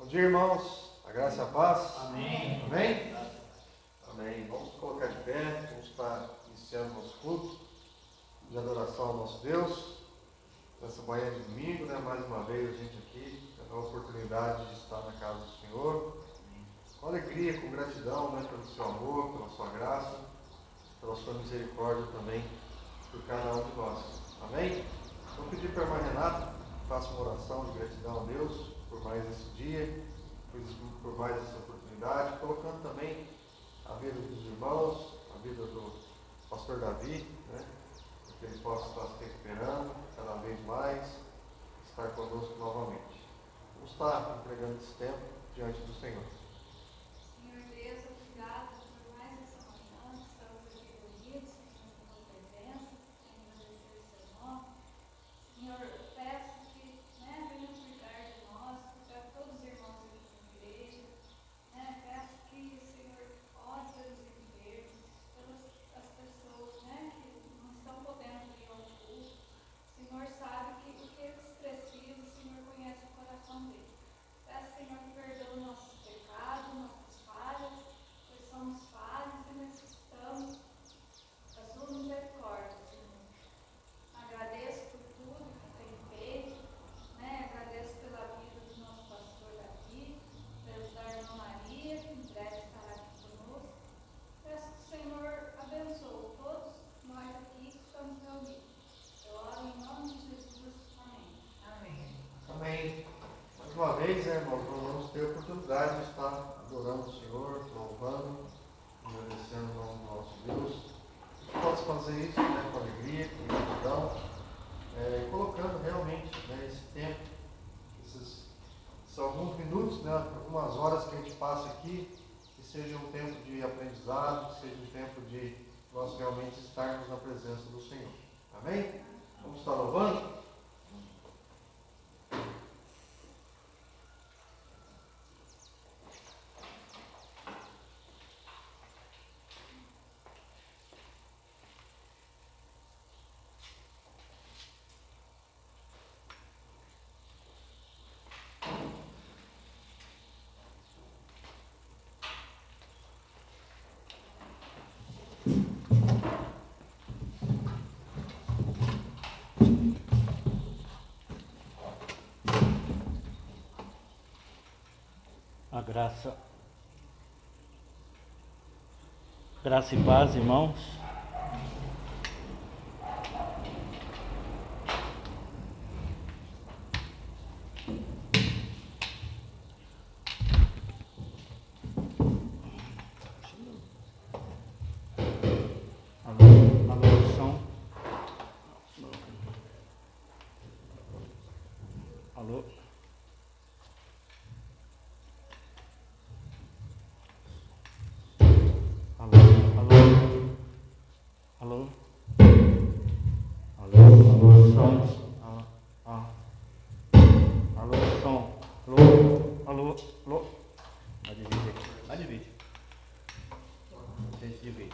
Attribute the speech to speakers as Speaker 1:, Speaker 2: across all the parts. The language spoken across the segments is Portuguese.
Speaker 1: dia, irmãos. A graça e a paz.
Speaker 2: Amém.
Speaker 1: Amém? Amém. Vamos colocar de pé. Vamos estar iniciando nosso culto de adoração ao nosso Deus. Nessa manhã de domingo, mais uma vez a gente aqui tendo a oportunidade de estar na casa do Senhor. Com alegria, com gratidão, pelo seu amor, pela sua graça, pela sua misericórdia também por cada um de nós. Amém? Vou pedir para a irmã Renata que faça uma oração de gratidão a Deus por mais esse dia, por mais essa oportunidade, colocando também a vida dos irmãos, a vida do pastor Davi, para que ele possa estar se recuperando cada vez mais, estar conosco novamente. Vamos estar entregando esse tempo diante do Senhor.
Speaker 3: Senhor Deus, obrigado por mais essa manhã que estamos aqui reunidos, na tua presença, agradecer o seu nome. Senhor, eu peço que venha cuidar de nós, cuidar de todos os irmãos aqui na igreja. Peço que o Senhor ore pelos enfermos, pelas as pessoas que não estão podendo ir ao culto. O Senhor sabe que o que eles precisam, o Senhor conhece o coração deles. Peço, Senhor, que perdoe nossos pecados, nossas falhas, pois somos falhos e necessitamos da sua misericórdia, Senhor. Agradeço por tudo que tem feito, agradeço pela vida do nosso pastor Davi, da irmã Maria, que em breve estará aqui conosco. Peço que o Senhor abençoe todos nós aqui que estamos reunidos. Eu oro em nome de Jesus. Amém.
Speaker 1: Amém. Mais uma vez, irmãos, nós vamos ter a oportunidade de estar adorando o Senhor, louvando, agradecendo o nome do nosso Deus. A gente pode fazer isso com alegria, com gratidão, colocando realmente esse tempo, são alguns minutos, algumas horas que a gente passa aqui, que seja um tempo de aprendizado, que seja um tempo de nós realmente estarmos na presença do Senhor. Amém? Vamos estar louvando?
Speaker 2: A graça e paz, irmãos. Alô, som. Alô. Alô, som. Alô, som. Alô. Vai dividir. Vocês dividem.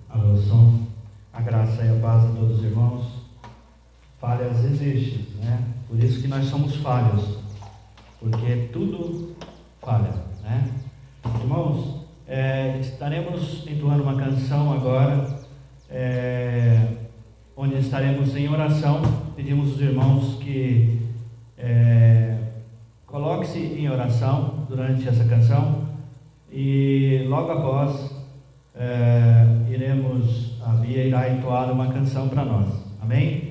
Speaker 4: Alô, som. A graça e a paz a todos os irmãos. Falhas existem, Por isso que nós somos falhos, porque tudo falha, Irmãos, estaremos entoando uma canção agora, onde estaremos em oração. Pedimos aos irmãos que coloque-se em oração durante essa canção e logo após a Bia irá entoar uma canção para nós. Amém?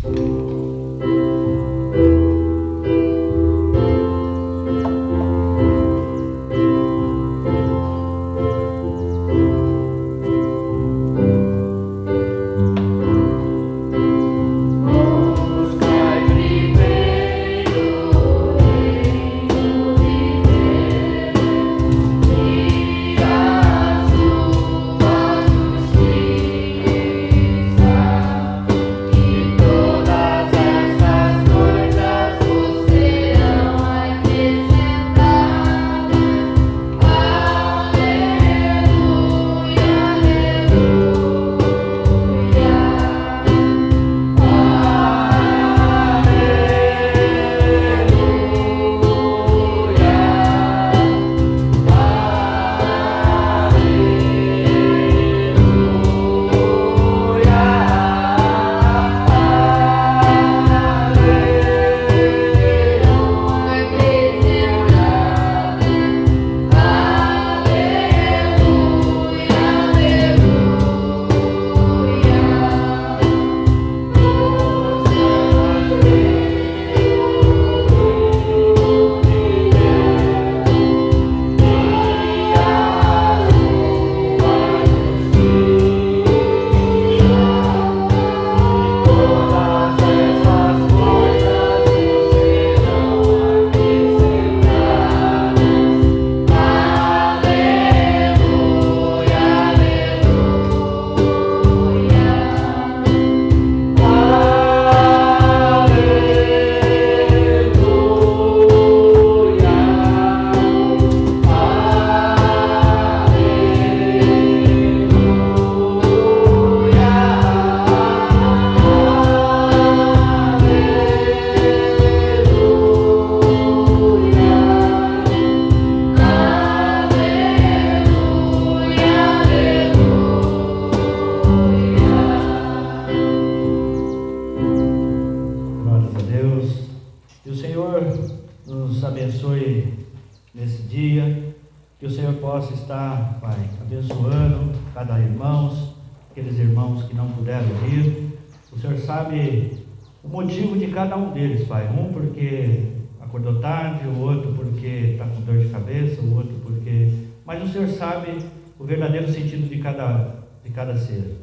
Speaker 5: Yeah.
Speaker 4: possa estar, Pai, abençoando cada irmão, aqueles irmãos que não puderam vir. O Senhor sabe o motivo de cada um deles, Pai. Um porque acordou tarde, o outro porque está com dor de cabeça, o outro porque... Mas o Senhor sabe o verdadeiro sentido de cada ser.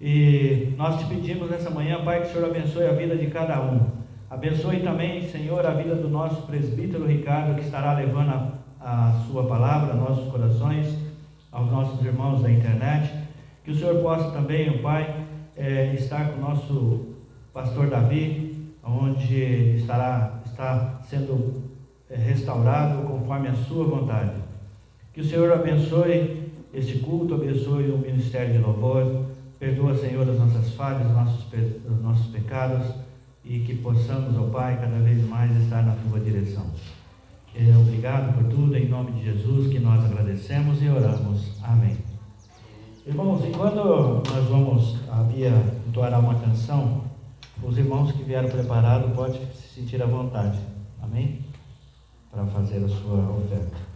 Speaker 4: E nós te pedimos nessa manhã, Pai, que o Senhor abençoe a vida de cada um. Abençoe também, Senhor, a vida do nosso presbítero Ricardo, que estará levando a sua palavra aos nossos corações, aos nossos irmãos da internet. Que o Senhor possa também, Pai, estar com o nosso pastor Davi, onde está sendo restaurado conforme a sua vontade. Que o Senhor abençoe este culto, abençoe o ministério de louvor, perdoa, Senhor, as nossas falhas, os nossos pecados, e que possamos, ó Pai, cada vez mais estar na tua direção. Obrigado por tudo, em nome de Jesus, que nós agradecemos e oramos. Amém. Irmãos, enquanto nós vamos, a Bia entoará uma canção, os irmãos que vieram preparados podem se sentir à vontade, amém? Para fazer a sua oferta.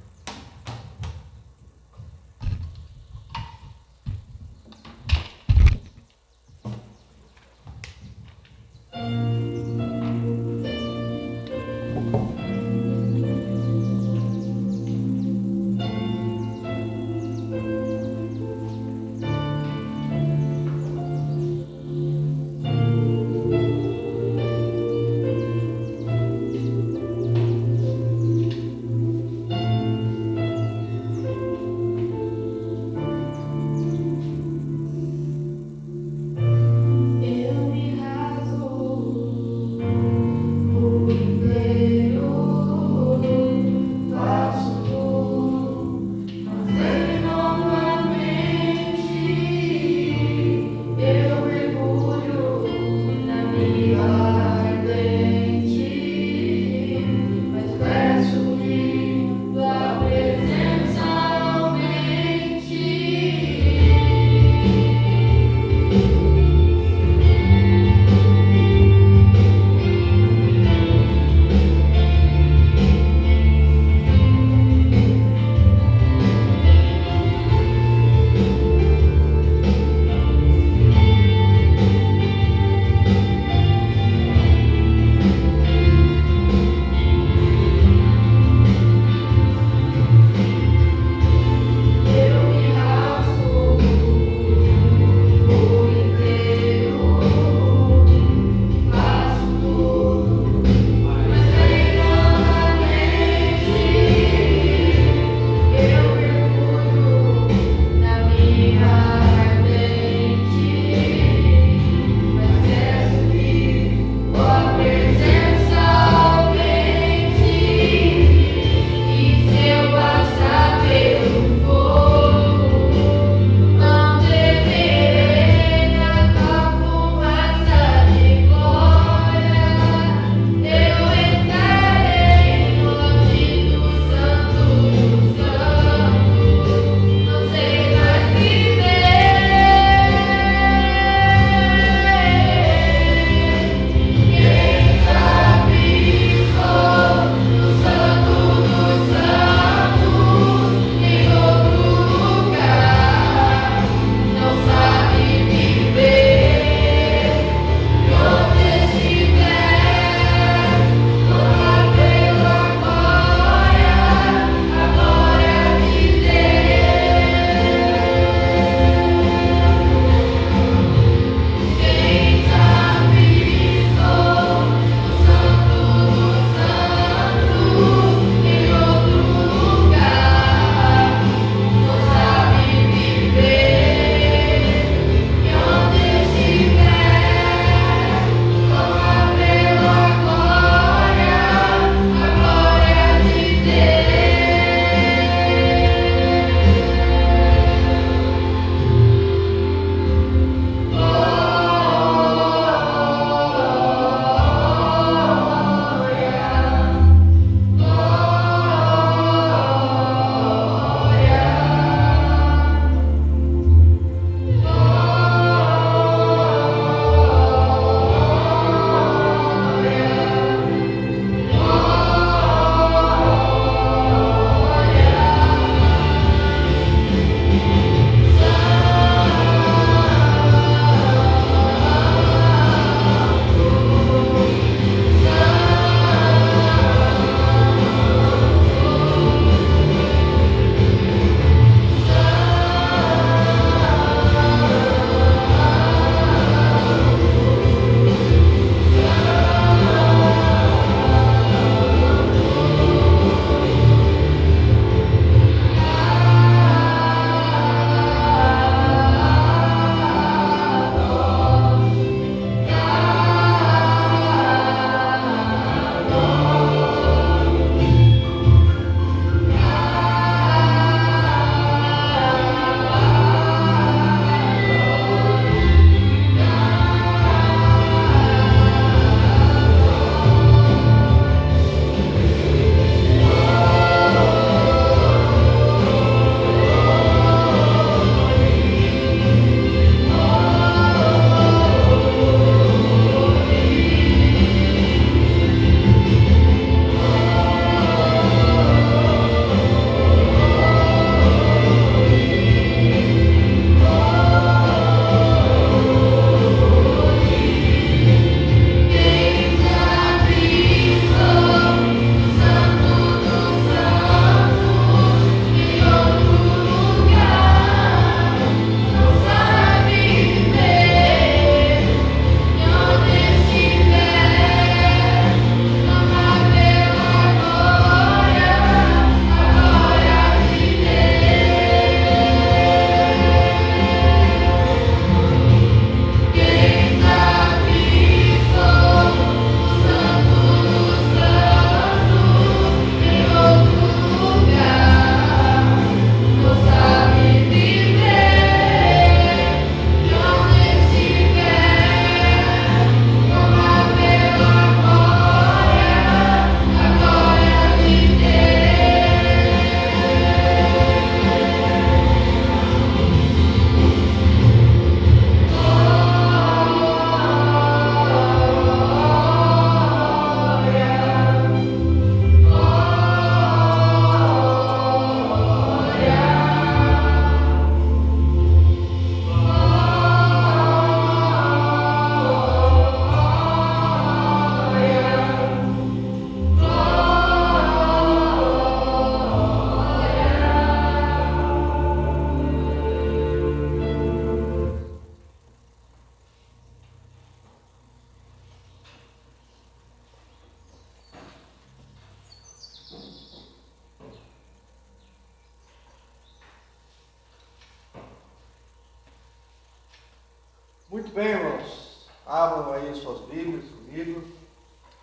Speaker 1: Muito bem, irmãos. Abram aí suas Bíblias comigo.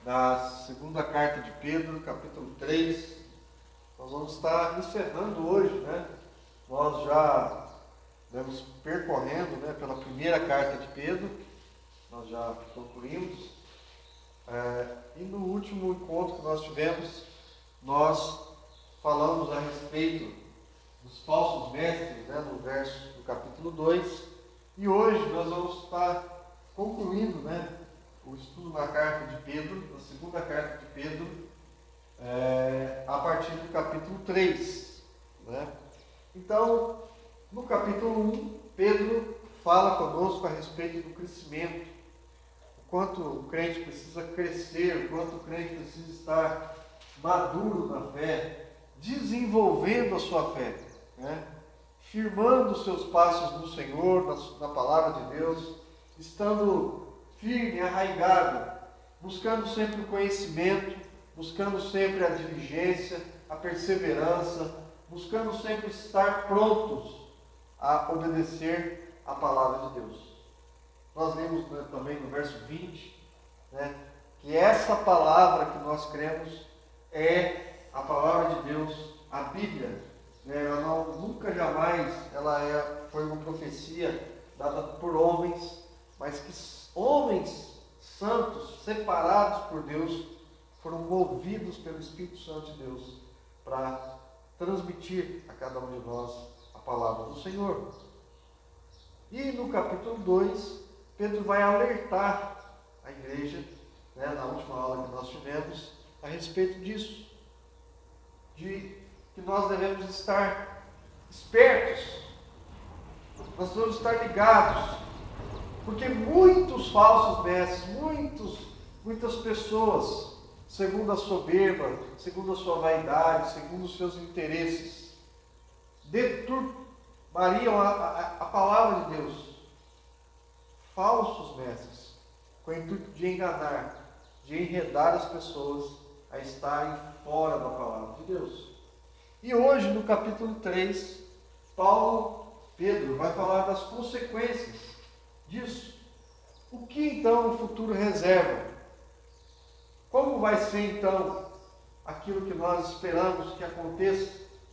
Speaker 1: Na segunda carta de Pedro, capítulo 3. Nós vamos estar encerrando hoje, né? Nós já vamos percorrendo, né, pela primeira carta de Pedro. Nós já concluímos. E no último encontro que nós tivemos, nós falamos a respeito dos falsos mestres, né, no verso do capítulo 2. E hoje nós vamos estar concluindo, né, o estudo na carta de Pedro, na segunda carta de Pedro, a partir do capítulo 3. Né? Então, no capítulo 1, Pedro fala conosco a respeito do crescimento, o quanto o crente precisa crescer, o quanto o crente precisa estar maduro na fé, desenvolvendo a sua fé, né? Firmando os seus passos no Senhor, na palavra de Deus, estando firme, arraigado, buscando sempre o conhecimento, buscando sempre a diligência, a perseverança, buscando sempre estar prontos a obedecer a palavra de Deus. Nós lemos, né, também no verso 20, né, que essa palavra que nós cremos é a palavra de Deus, a Bíblia. Ela nunca jamais foi uma profecia dada por homens, mas que homens santos, separados por Deus, foram movidos pelo Espírito Santo de Deus para transmitir a cada um de nós a palavra do Senhor. E no capítulo 2, Pedro vai alertar a igreja, né, na última aula que nós tivemos, a respeito disso, de que nós devemos estar espertos, nós devemos estar ligados, porque muitos falsos mestres, muitas pessoas, segundo a soberba, segundo a sua vaidade, segundo os seus interesses, deturpariam a palavra de Deus. Falsos mestres, com o intuito de enganar, de enredar as pessoas a estarem fora da palavra de Deus. E hoje, no capítulo 3, Pedro vai falar das consequências disso. O que então o futuro reserva? Como vai ser então aquilo que nós esperamos que aconteça?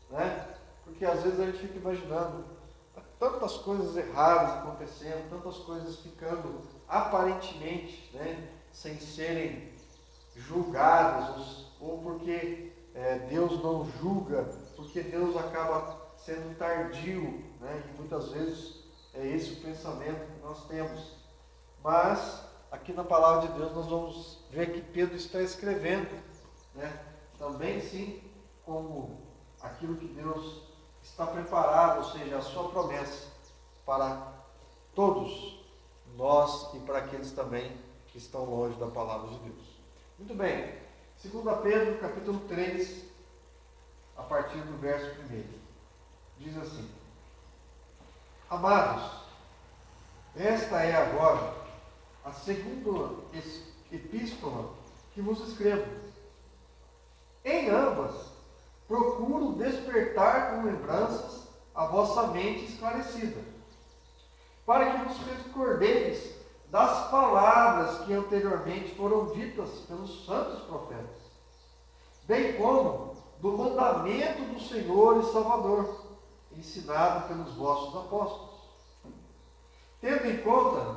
Speaker 1: Né? Porque às vezes a gente fica imaginando tantas coisas erradas acontecendo, tantas coisas ficando aparentemente, né, sem serem julgadas, ou porque Deus não julga, porque Deus acaba sendo tardio, né? E muitas vezes é esse o pensamento que nós temos. Mas aqui na palavra de Deus nós vamos ver que Pedro está escrevendo, né, também sim como aquilo que Deus está preparado, ou seja, a sua promessa para todos nós e para aqueles também que estão longe da palavra de Deus. Muito bem, 2 Pedro capítulo 3, a partir do verso 1, diz assim: Amados, esta é agora a segunda epístola que vos escrevo. Em ambas, procuro despertar com lembranças a vossa mente esclarecida, para que vos recordeis das palavras que anteriormente foram ditas pelos santos profetas, bem como do mandamento do Senhor e Salvador, ensinado pelos vossos apóstolos. Tendo em conta,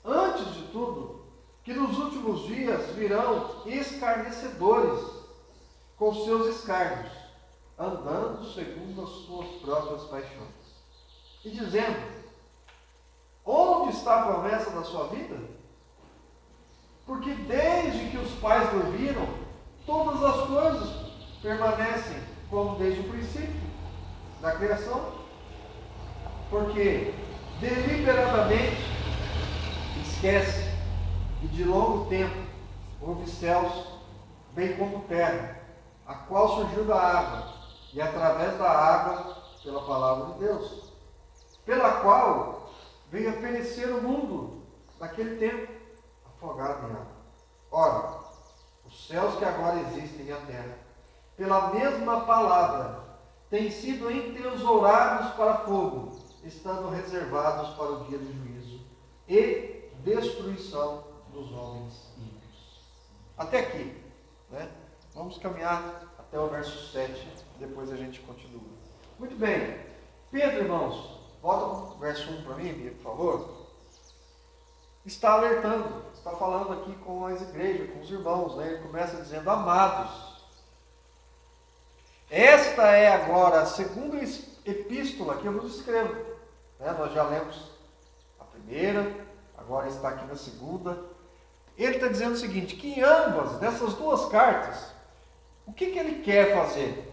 Speaker 1: antes de tudo, que nos últimos dias virão escarnecedores com seus escárnios, andando segundo as suas próprias paixões, e dizendo: onde está a promessa da sua vida? Porque desde que os pais dormiram, todas as coisas permanecem como desde o princípio da criação. Porque deliberadamente esquece que de longo tempo houve céus, bem como terra, a qual surgiu da água, e através da água, pela palavra de Deus, pela qual veio a perecer o mundo naquele tempo, afogado em água. Ora, os céus que agora existem e a terra, pela mesma palavra, têm sido entesourados para fogo, estando reservados para o dia do juízo, e destruição dos homens ímpios. Até aqui, né? Vamos caminhar até o verso 7, depois a gente continua. Muito bem. Pedro, irmãos, volta o verso 1 para mim, Bia, por favor. Está alertando, está falando aqui com as igrejas, com os irmãos, né? Ele começa dizendo: amados, esta é agora a segunda epístola que eu vos escrevo. Né? Nós já lemos a primeira, agora está aqui na segunda. Ele está dizendo o seguinte, que em ambas dessas duas cartas, o que ele quer fazer?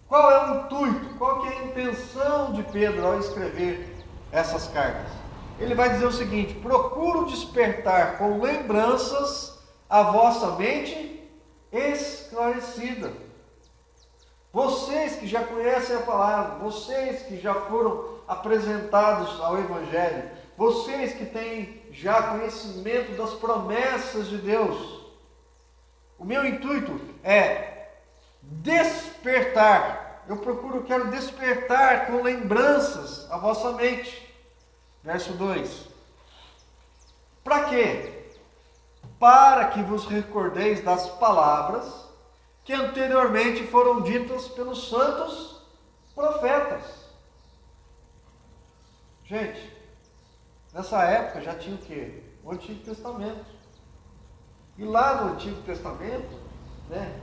Speaker 1: Qual é o intuito? Qual que é a intenção de Pedro ao escrever essas cartas? Ele vai dizer o seguinte: procuro despertar com lembranças a vossa mente esclarecida. Vocês que já conhecem a palavra, vocês que já foram apresentados ao Evangelho, vocês que têm já conhecimento das promessas de Deus, o meu intuito é despertar. Quero despertar com lembranças a vossa mente. Verso 2. Para quê? Para que vos recordeis das palavras que anteriormente foram ditas pelos santos profetas. Gente, nessa época já tinha o quê? O Antigo Testamento. E lá no Antigo Testamento, né,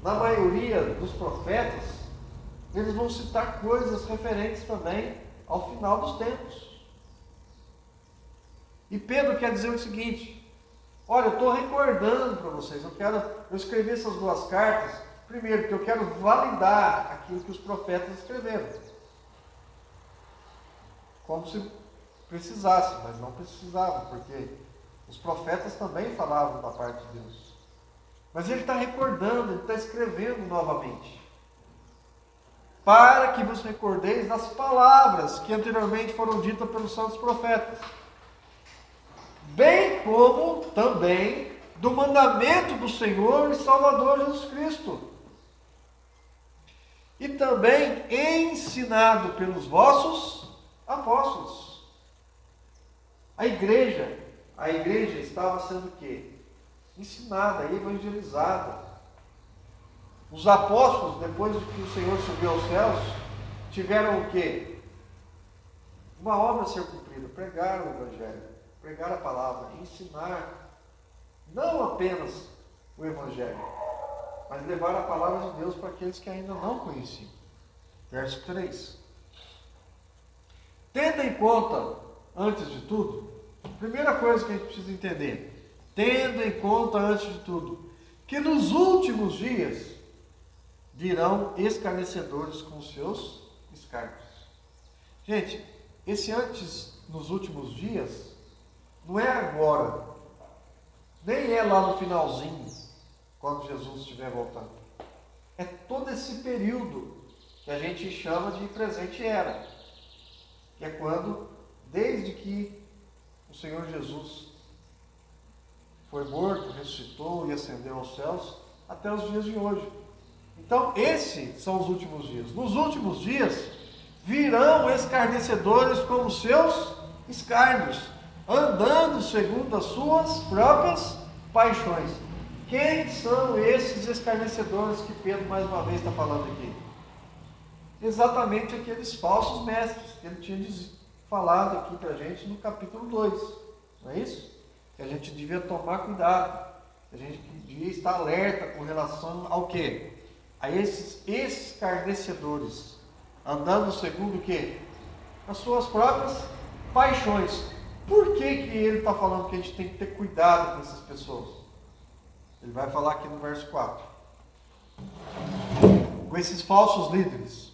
Speaker 1: na maioria dos profetas, eles vão citar coisas referentes também ao final dos tempos. E Pedro quer dizer o seguinte: olha, eu estou recordando para vocês, eu escrevi essas duas cartas, primeiro, porque eu quero validar aquilo que os profetas escreveram. Como se precisasse, mas não precisava, porque os profetas também falavam da parte de Deus. Mas ele está recordando, ele está escrevendo novamente. Para que vos recordeis das palavras que anteriormente foram ditas pelos santos profetas, bem como também do mandamento do Senhor e Salvador Jesus Cristo, e também ensinado pelos vossos apóstolos. A igreja estava sendo o quê? Ensinada, evangelizada. Os apóstolos, depois que o Senhor subiu aos céus, tiveram o quê? Uma obra a ser cumprida: pregar o Evangelho, pregar a palavra, ensinar não apenas o Evangelho, mas levar a palavra de Deus para aqueles que ainda não conheciam. Verso 3. Tendo em conta, antes de tudo, primeira coisa que a gente precisa entender, tendo em conta, antes de tudo, que nos últimos dias virão escarnecedores com seus escárnios. Gente, esse antes, nos últimos dias, não é agora, nem é lá no finalzinho, quando Jesus estiver voltando. É todo esse período que a gente chama de presente era, que é quando, desde que o Senhor Jesus foi morto, ressuscitou e ascendeu aos céus, até os dias de hoje. Então, esses são os últimos dias. Nos últimos dias, virão escarnecedores como seus escárnios, andando segundo as suas próprias paixões. Quem são esses escarnecedores que Pedro mais uma vez está falando aqui? Exatamente aqueles falsos mestres que ele tinha falado aqui para a gente no capítulo 2. Não é isso? Que a gente devia tomar cuidado, que a gente devia estar alerta com relação ao quê? A esses escarnecedores, andando segundo o quê? As suas próprias paixões. Por que ele está falando que a gente tem que ter cuidado com essas pessoas? Ele vai falar aqui no verso 4. Com esses falsos líderes.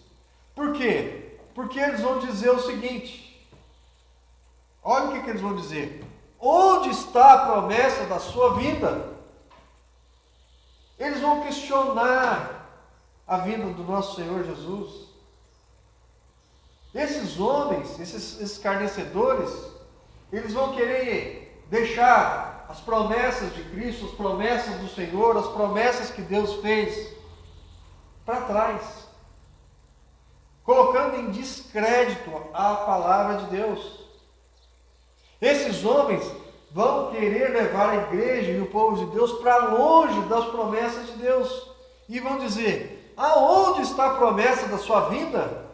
Speaker 1: Por quê? Porque eles vão dizer o seguinte. Olha o que eles vão dizer. Onde está a promessa da sua vinda? Eles vão questionar a vinda do nosso Senhor Jesus. Esses homens, esses escarnecedores, eles vão querer deixar as promessas de Cristo, as promessas do Senhor, as promessas que Deus fez para trás, colocando em descrédito a palavra de Deus. Esses homens vão querer levar a igreja e o povo de Deus para longe das promessas de Deus. E vão dizer: aonde está a promessa da sua vinda?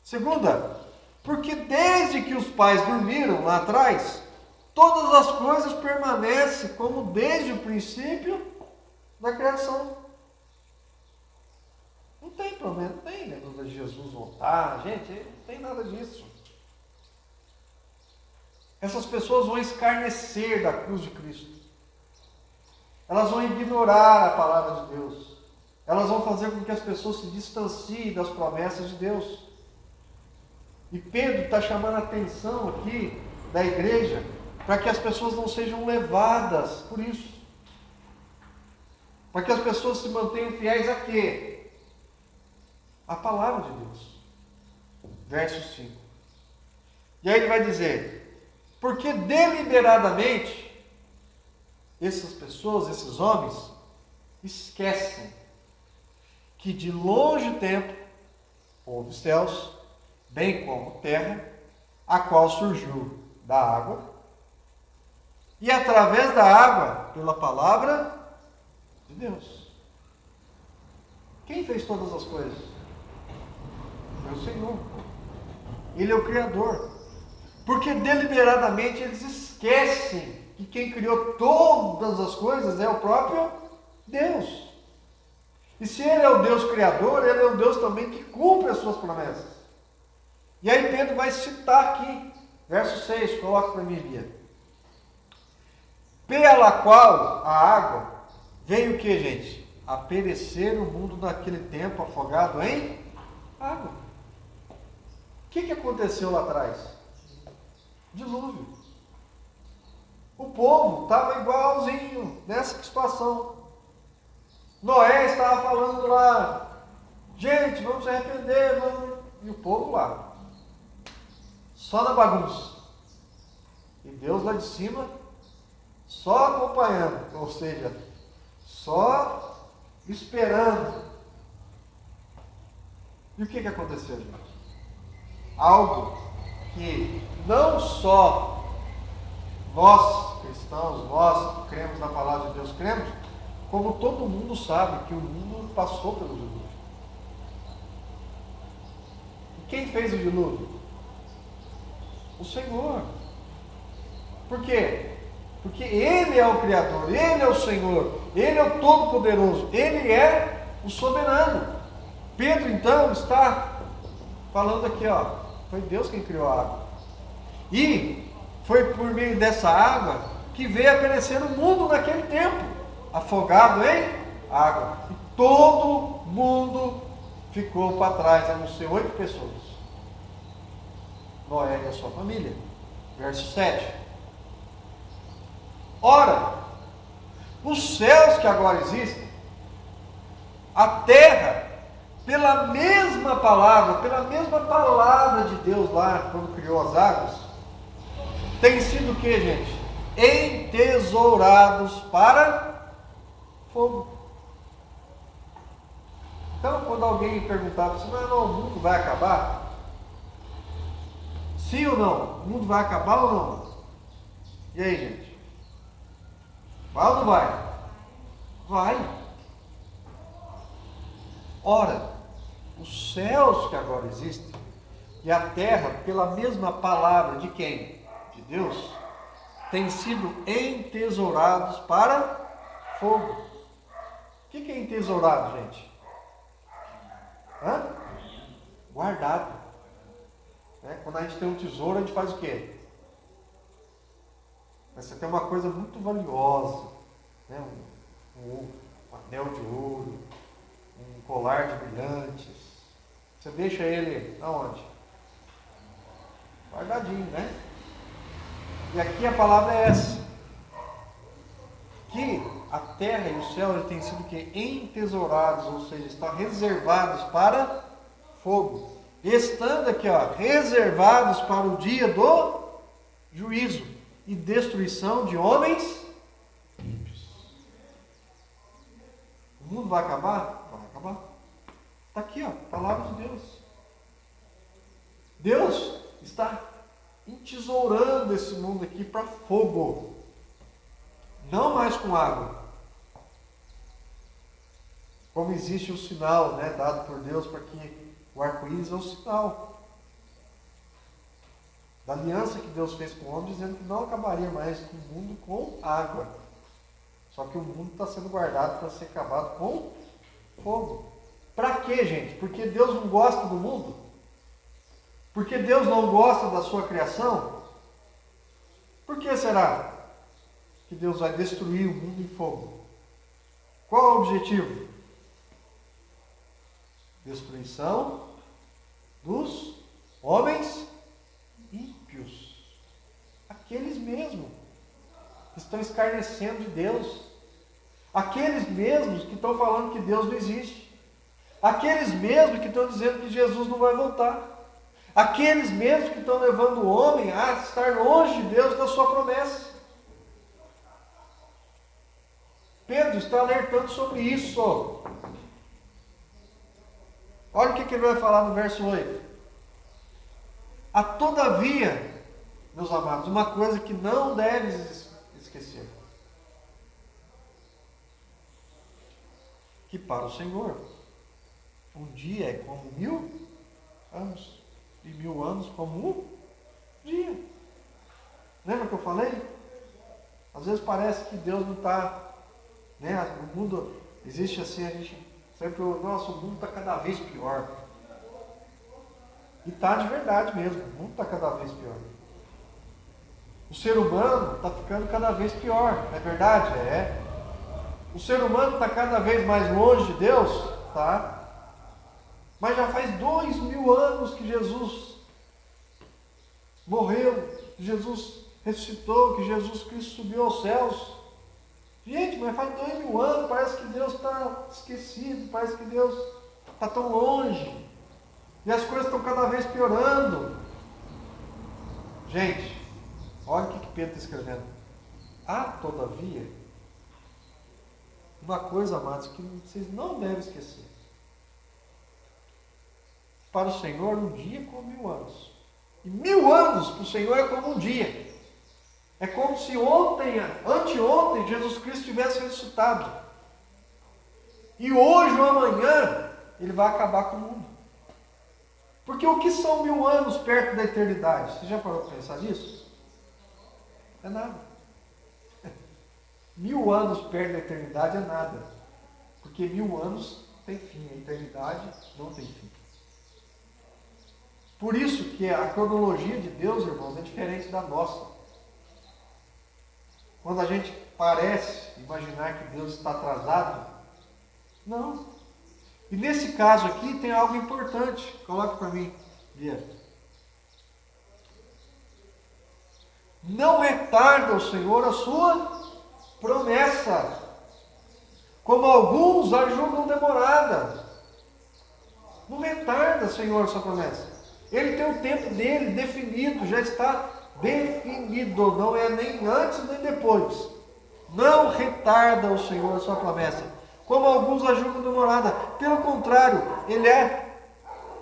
Speaker 1: Segunda, porque desde que os pais dormiram lá atrás, todas as coisas permanecem como desde o princípio da criação. Não tem problema, não tem negócio de Jesus voltar, gente, não tem nada disso. Essas pessoas vão escarnecer da cruz de Cristo. Elas vão ignorar a palavra de Deus. Elas vão fazer com que as pessoas se distanciem das promessas de Deus. E Pedro está chamando a atenção aqui da igreja para que as pessoas não sejam levadas por isso. Para que as pessoas se mantenham fiéis a quê? A palavra de Deus. Verso 5. E aí ele vai dizer: porque deliberadamente essas pessoas, esses homens, esquecem que de longe tempo houve céus, bem como terra, a qual surgiu da água, e através da água, pela palavra de Deus. Quem fez todas as coisas? Foi o Senhor. Ele é o Criador. Porque deliberadamente eles esquecem que quem criou todas as coisas é o próprio Deus. E se Ele é o Deus Criador, Ele é o Deus também que cumpre as suas promessas. E aí Pedro vai citar aqui, verso 6, coloca para mim, Bia. Pela qual a água veio o que, gente? A perecer o mundo naquele tempo afogado em água. O que aconteceu lá atrás? Dilúvio. O povo estava igualzinho nessa situação. Noé estava falando lá: gente, vamos se arrepender, vamos. E o povo lá, só na bagunça. E Deus lá de cima, só acompanhando, ou seja, só esperando. E o que aconteceu, gente? Algo que não só nós cristãos, nós que cremos na palavra de Deus, cremos, como todo mundo sabe que o mundo passou pelo dilúvio. E quem fez o dilúvio? O Senhor. Por quê? Porque Ele é o Criador, Ele é o Senhor, Ele é o Todo-Poderoso, Ele é o Soberano. Pedro então está falando aqui, ó, foi Deus quem criou a água. E foi por meio dessa água que veio a perecer o mundo naquele tempo, afogado em água. E todo mundo ficou para trás, a não ser 8 pessoas. Noé e a sua família. Verso 7. Ora, os céus que agora existem, a terra, pela mesma palavra de Deus lá, quando criou as águas, tem sido o que, gente? Entesourados para fogo. Então, quando alguém perguntava assim: não, o mundo vai acabar? Sim ou não? O mundo vai acabar ou não? E aí, gente? Vai ou não vai? Vai. Ora, os céus que agora existem e a terra, pela mesma palavra de quem? De Deus, têm sido entesourados para fogo. O que é entesourado, gente? Guardado. Quando a gente tem um tesouro, a gente faz o quê? Você tem uma coisa muito valiosa, né? Um anel de ouro, um colar de brilhantes. Você deixa ele aonde? Guardadinho, né? E aqui a palavra é essa: que a terra e o céu têm sido que entesourados, ou seja, estão reservados para fogo. Estando aqui, ó, reservados para o dia do juízo e destruição de homens ímpios. O mundo vai acabar? Vai acabar. Está aqui, ó, a palavra de Deus. Deus está entesourando esse mundo aqui para fogo, não mais com água. Como existe o sinal, né, dado por Deus para que o arco-íris é o sinal da aliança que Deus fez com o homem, dizendo que não acabaria mais o mundo com água. Só que o mundo está sendo guardado para ser acabado com fogo. Para quê, gente? Porque Deus não gosta do mundo? Porque Deus não gosta da sua criação? Por que será que Deus vai destruir o mundo em fogo? Qual é o objetivo? Destruição dos homens ímpios. Aqueles mesmos que estão escarnecendo de Deus. Aqueles mesmos que estão falando que Deus não existe. Aqueles mesmos que estão dizendo que Jesus não vai voltar. Aqueles mesmos que estão levando o homem a estar longe de Deus, da sua promessa. Pedro está alertando sobre isso. Olha o que ele vai falar no verso 8. Há todavia, meus amados, uma coisa que não deves esquecer. Que para o Senhor, um dia é como 1000 anos. E 1000 anos como um dia. Lembra que eu falei? Às vezes parece que Deus não está, né? O mundo existe assim, a gente sempre, nossa, o mundo está cada vez pior. E está de verdade mesmo, o mundo está cada vez pior. O ser humano está ficando cada vez pior, não é verdade? É. O ser humano está cada vez mais longe de Deus, tá? Mas já faz 2000 anos que Jesus morreu, que Jesus ressuscitou, que Jesus Cristo subiu aos céus. Gente, mas faz 2000 anos, parece que Deus está esquecido, parece que Deus está tão longe. E as coisas estão cada vez piorando. Gente, olha o que Pedro está escrevendo. Há, todavia, uma coisa, amados, que vocês não devem esquecer. Para o Senhor, um dia é como 1000 anos. E 1000 anos para o Senhor é como um dia. É como se anteontem, Jesus Cristo tivesse ressuscitado. E hoje ou amanhã, Ele vai acabar com o mundo. Porque o que são 1000 anos perto da eternidade? Você já parou para pensar nisso? É nada. 1000 anos perto da eternidade é nada. Porque 1000 anos tem fim. A eternidade não tem fim. Por isso que a cronologia de Deus, irmãos, é diferente da nossa. Quando a gente parece imaginar que Deus está atrasado, não. E nesse caso aqui tem algo importante. Coloque para mim, Bia. Não retarda o Senhor a sua promessa, como alguns a julgam demorada. Não retarda, Senhor, a sua promessa. Ele tem o tempo dele definido, já está definido, não é nem antes nem depois. Não retarda o Senhor a sua promessa, como alguns a julgam demorada. Pelo contrário, Ele é,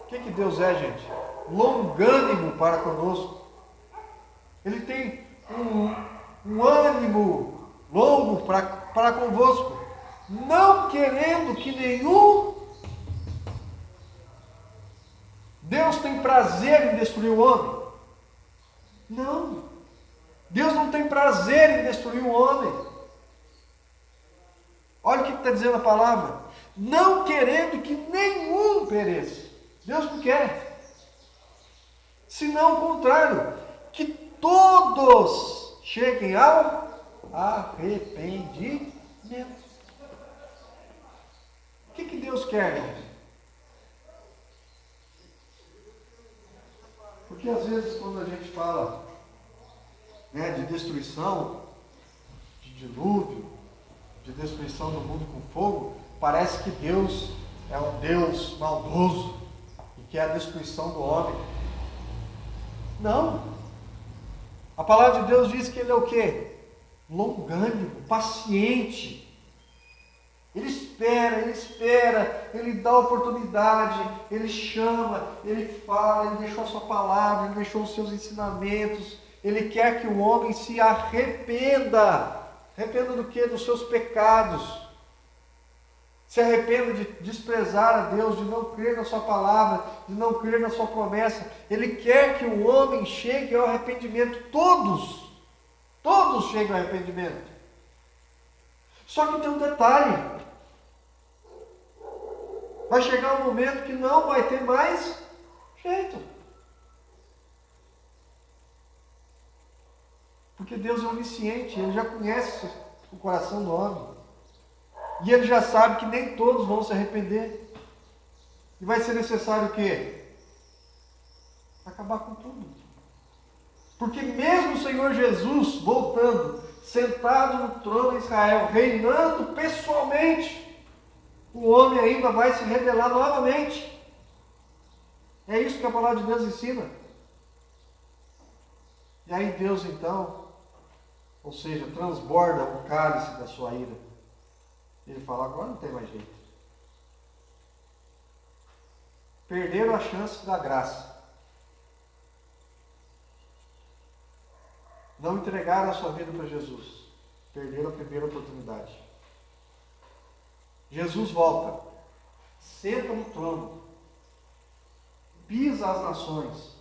Speaker 1: o que Deus é, gente? Longânimo para conosco. Ele tem um ânimo longo para convosco, não querendo que nenhum... Deus tem prazer em destruir o homem? Não. Deus não tem prazer em destruir o homem. Olha o que está dizendo a palavra. Não querendo que nenhum pereça. Deus não quer. Senão o contrário. Que todos cheguem ao arrependimento. O que Deus quer, gente? Porque às vezes quando a gente fala, né, de destruição, de dilúvio, de destruição do mundo com fogo, parece que Deus é um Deus maldoso e quer a destruição do homem. Não. A palavra de Deus diz que Ele é o quê? Longânimo, paciente. Ele espera, Ele dá oportunidade, Ele chama, Ele fala, Ele deixou a sua palavra, Ele deixou os seus ensinamentos, Ele quer que o homem se arrependa. Arrependa do quê? Dos seus pecados. Se arrependa de desprezar a Deus, de não crer na sua palavra, de não crer na sua promessa. Ele quer que o homem chegue ao arrependimento. Todos chegam ao arrependimento. Só que tem um detalhe. Vai chegar um momento que não vai ter mais jeito. Porque Deus é onisciente, Ele já conhece o coração do homem. E Ele já sabe que nem todos vão se arrepender. E vai ser necessário o quê? Acabar com tudo. Porque mesmo o Senhor Jesus voltando, sentado no trono de Israel, reinando pessoalmente, o homem ainda vai se rebelar novamente. É isso que a palavra de Deus ensina. E aí Deus então, ou seja, transborda o cálice da sua ira. Ele fala, agora não tem mais jeito. Perderam a chance da graça. Não entregaram a sua vida para Jesus. Perderam a primeira oportunidade. Jesus volta. Senta no trono. Pisa as nações.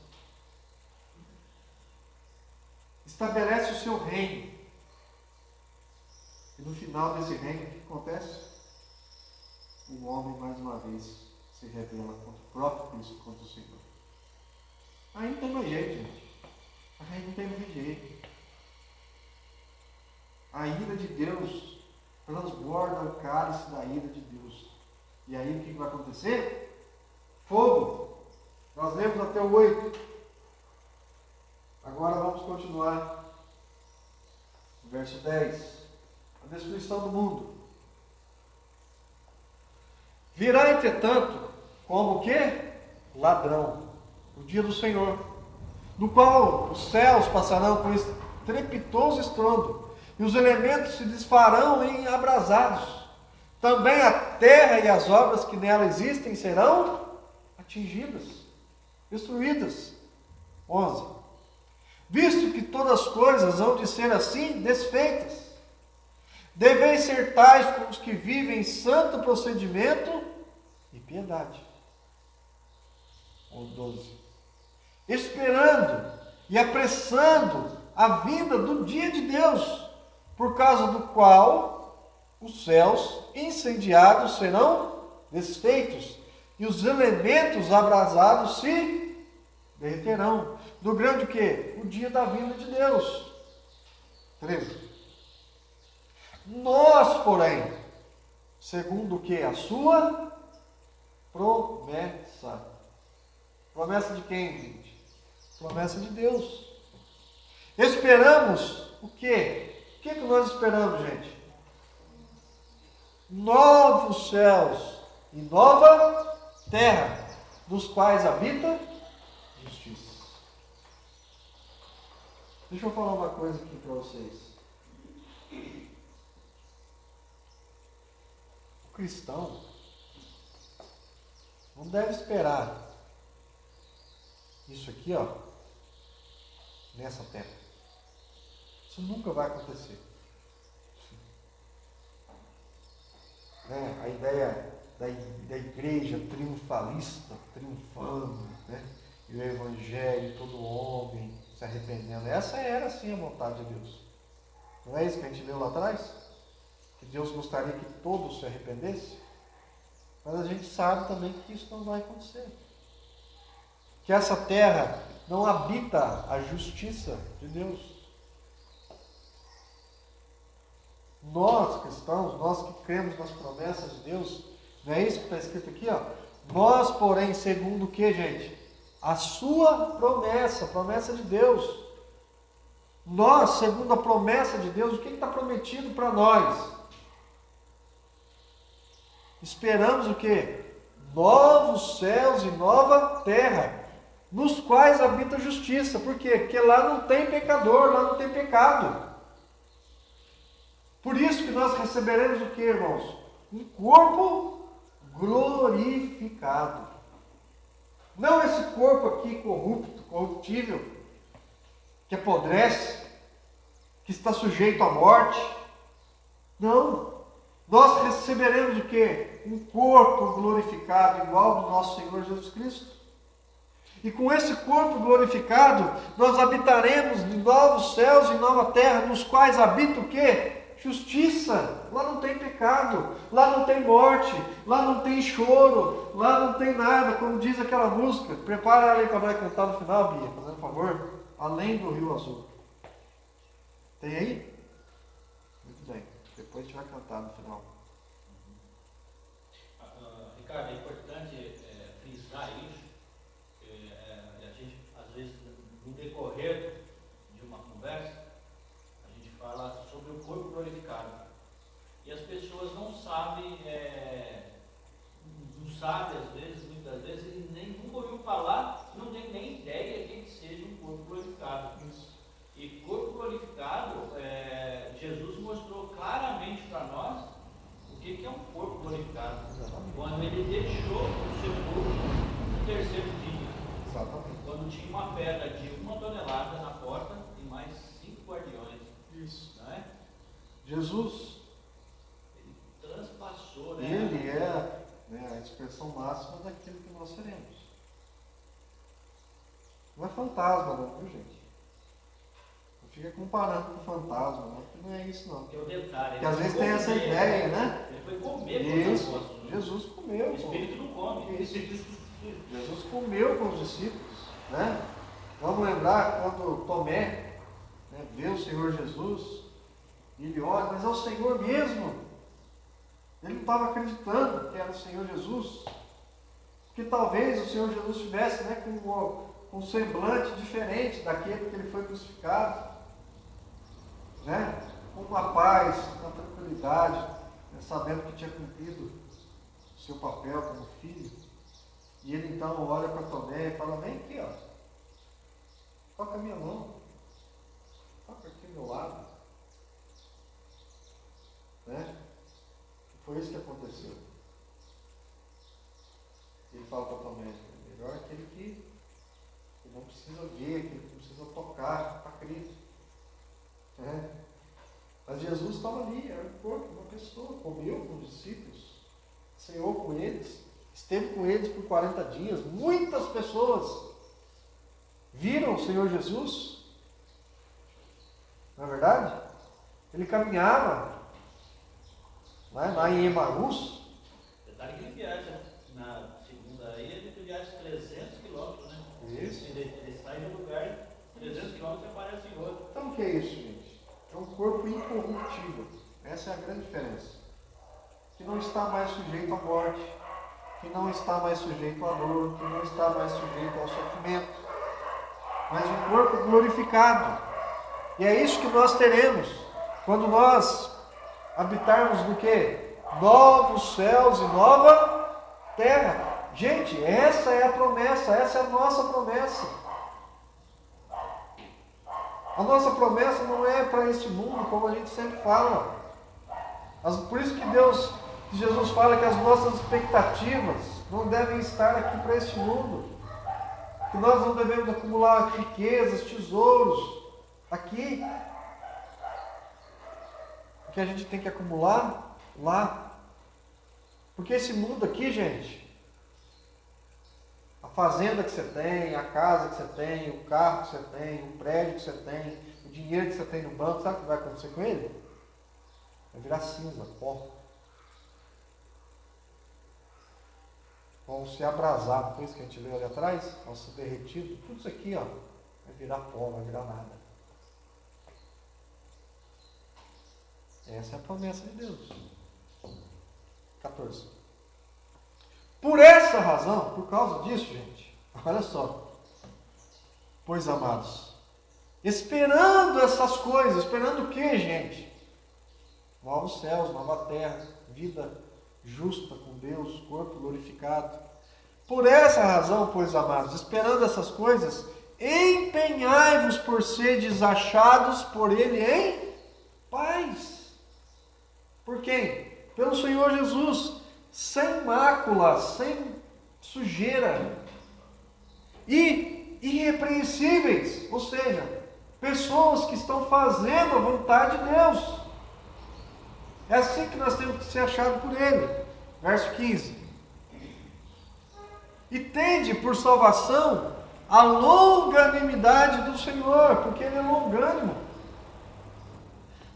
Speaker 1: Estabelece o seu reino. E no final desse reino, o que acontece? O homem, mais uma vez, se rebela contra o próprio Cristo, contra o Senhor. Aí não tem mais jeito, gente. Aí não tem mais jeito. A ira de Deus transborda o cálice da ira de Deus. E aí o que vai acontecer? Fogo. Nós lemos até o 8. Agora vamos continuar. Verso 10. A destruição do mundo. Virá, entretanto, como o quê? Ladrão. O dia do Senhor, do qual os céus passarão com estrepitoso estrondo, e os elementos se desfarão em abrasados. Também a terra e as obras que nela existem serão atingidas, destruídas. 11. Visto que todas as coisas hão de ser assim desfeitas, deveis ser tais como os que vivem em santo procedimento e piedade. 12. Esperando e apressando a vinda do dia de Deus, por causa do qual os céus incendiados serão desfeitos, e os elementos abrasados se derreterão. Do grande o quê? O dia da vinda de Deus. 13. Nós, porém, segundo o que? A sua promessa. Promessa de quem, gente? Promessa de Deus. Esperamos o quê? O que nós esperamos, gente? Novos céus e nova terra, dos quais habita justiça. Deixa eu falar uma coisa aqui para vocês. O cristão não deve esperar isso aqui, ó, nessa terra. Isso nunca vai acontecer. A ideia da igreja triunfalista, triunfando, né? E o evangelho, todo homem se arrependendo. Essa era sim a vontade de Deus. Não é isso que a gente leu lá atrás? Que Deus gostaria que todos se arrependessem? Mas a gente sabe também que isso não vai acontecer. Que essa terra não habita a justiça de Deus. Nós cristãos, nós que cremos nas promessas de Deus, não é isso que está escrito aqui, ó? Nós, porém, segundo o que, gente? A sua promessa, a promessa de Deus. Nós, segundo a promessa de Deus, o que está prometido para nós? Esperamos o quê? Novos céus e nova terra, nos quais habita a justiça. Por quê? Porque lá não tem pecador, lá não tem pecado. Por isso que nós receberemos o que, irmãos? um corpo glorificado. Não esse corpo aqui corrupto, corruptível, que apodrece, que está sujeito à morte. Não. Nós receberemos o quê? Um corpo glorificado, igual ao do nosso Senhor Jesus Cristo. E com esse corpo glorificado, nós habitaremos em novos céus e nova terra, nos quais habita o quê? Justiça. Lá não tem pecado, lá não tem morte, lá não tem choro, lá não tem nada, como diz aquela música. Prepara ela aí para nós cantar no final, Bia, fazendo favor. Além do Rio Azul. Tem aí? Muito bem. Depois a gente vai cantar no final.
Speaker 5: Ricardo, é importante frisar isso. A gente, às vezes, no decorrer de uma conversa, a gente fala sobre o corpo glorificado. E as pessoas não sabem, às vezes, muitas vezes, e nem nunca ouviu falar, não tem nem ideia de que seja um corpo glorificado. Isso. E corpo glorificado, Jesus mostrou claramente para nós o que é um corpo glorificado. Exatamente. Quando ele deixou o seu corpo no terceiro dia. Exatamente. Quando tinha uma pedra de 1 tonelada na porta e mais 5 guardiões. Isso. Não é?
Speaker 1: Jesus,
Speaker 5: ele transpassou, né?
Speaker 1: Ele é a expressão máxima daquilo que nós seremos. Não é fantasma não, viu gente? Não fica comparando com fantasma, não, porque não é isso não.
Speaker 5: Que é o detalhe.
Speaker 1: Porque às vezes tem essa ideia, né?
Speaker 5: Ele foi comer
Speaker 1: com os
Speaker 5: apóstolos.
Speaker 1: Jesus comeu.
Speaker 5: O Espírito não come.
Speaker 1: Isso. Jesus comeu com os discípulos, né? Vamos lembrar quando Tomé vê o Senhor Jesus, e ele olha, mas é o Senhor mesmo. Ele não estava acreditando que era o Senhor Jesus, porque talvez o Senhor Jesus estivesse com um semblante diferente daquele que ele foi crucificado, com uma paz, uma tranquilidade, sabendo que tinha cumprido o seu papel como filho. E ele então olha para Tomé e fala, vem aqui, ó, toca a minha mão, toca aqui ao meu lado. Foi isso que aconteceu. Ele fala para Tomé, melhor aquele que não precisa ver, que não precisa tocar, para crer. Mas Jesus estava ali, era um corpo, uma pessoa, comeu com os discípulos, ceou com eles, esteve com eles por 40 dias. Muitas pessoas viram o Senhor Jesus, não é verdade? Ele caminhava lá em Emaús.
Speaker 5: Detalhe que ele viaja na segunda aí, ele viaja 300 quilômetros, né?
Speaker 1: Isso.
Speaker 5: Ele sai de um lugar, 300 quilômetros e aparece em outro.
Speaker 1: Então o que é isso, gente? É um corpo incorruptível. Essa é a grande diferença. Que não está mais sujeito à morte, que não está mais sujeito à dor, que não está mais sujeito ao sofrimento, mas um corpo glorificado. E é isso que nós teremos quando nós habitarmos no quê? Novos céus e nova terra. Gente, essa é a promessa, essa é a nossa promessa. A nossa promessa não é para esse mundo, como a gente sempre fala. Por isso que Jesus fala que as nossas expectativas não devem estar aqui para esse mundo. Que nós não devemos acumular riquezas, tesouros aqui. O que a gente tem que acumular lá. Porque esse mundo aqui, gente, a fazenda que você tem, a casa que você tem, o carro que você tem, o prédio que você tem, o dinheiro que você tem no banco, sabe o que vai acontecer com ele? Vai virar cinza, pó. Vão se abrasar, não foi isso que a gente leu ali atrás? Vão ser derretidos, tudo isso aqui, ó, vai virar pó, vai virar nada. Essa é a promessa de Deus. 14. Por essa razão, por causa disso, gente, olha só. Pois, amados, esperando essas coisas, esperando o que, gente? Novos céus, nova terra, vida justa com Deus, corpo glorificado. Por essa razão, pois, amados, esperando essas coisas, empenhai-vos por seres achados por Ele em paz. Por quem? pelo Senhor Jesus, sem mácula, sem sujeira, e irrepreensíveis, ou seja, pessoas que estão fazendo a vontade de Deus. É assim que nós temos que ser achados por Ele. Verso 15. E tende por salvação a longanimidade do Senhor, porque Ele é longânimo.